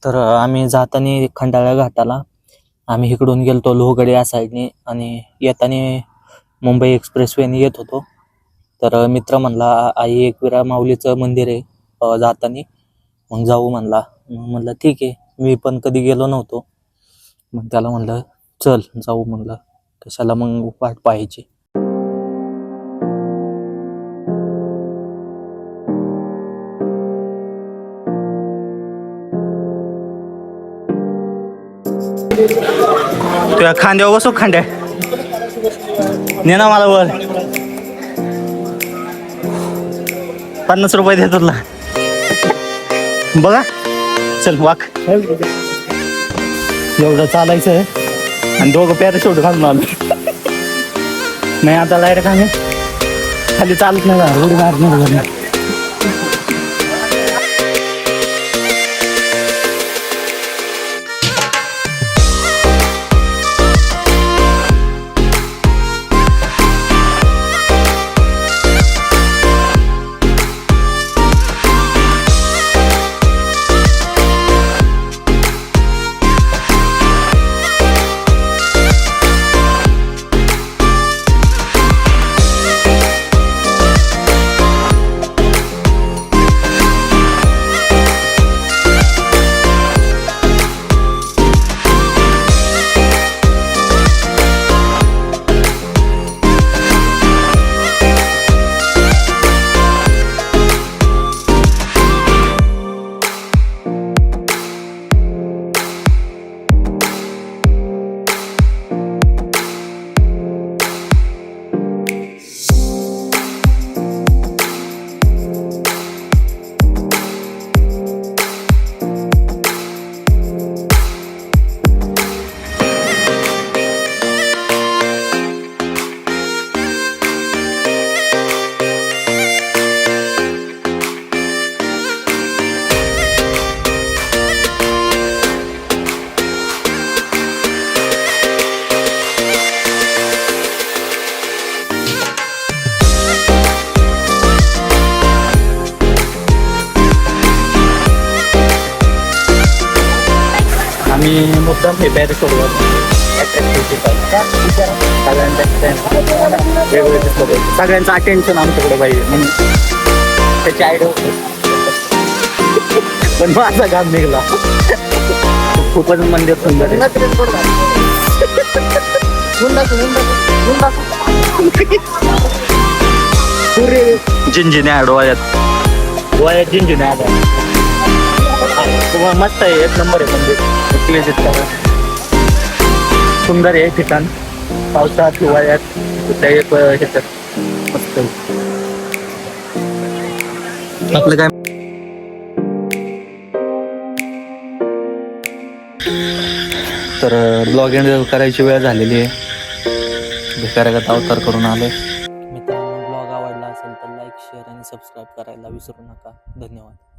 तर आम्ही जाताना खंडाळा घाटाला आम्ही इकडून गेलतो लोहगड या साईडने आणि येताना मुंबई एक्सप्रेसवेने येत होतो. तर मित्र म्हणला आई एकविरा माऊलीचं मंदिर आहे जाताना, मग जाऊ म्हणला. म्हणलं ठीक आहे, मी पण कधी गेलो नव्हतो. मग त्याला म्हणलं चल जाऊ म्हणलं, कशाला मग वाट पाहायची. तुझ्या खांद्यावर बसू खांद्या ने ना मला वर 50 रुपये देतो तुला बघा. चल वाक एवढं चालायचं आणि दोघं पॅराशूट घालून आलो. नाही आता लाईट खाली चालत नाही, उडी मारणार. आम्ही मुद्दाम हे पॅराशूट सगळ्यांचं अटेन्शन आमच्याकडे पाहिजे म्हणून त्याची आयडिया होती. पण माझा काम निघाला. खूपच मंदिर सुंदर आहे. जिंजिन्या डोळ्यात जिंजिन्या मस्त आहे, एक नंबर आहे मंदिर. सुंदर आहे ठिकाण. पावसात हिवाळ्यात कुठल्या एक ह्याच्यात मस्त आहे. आपलं काय तर ब्लॉग एंड करायची वेळ झालेली आहे. भिकाऱ्यागत अवतार करून आलोय. मित्रांनो, ब्लॉग आवडला असेल तर लाईक, शेअर आणि सबस्क्राईब करायला विसरू नका. धन्यवाद.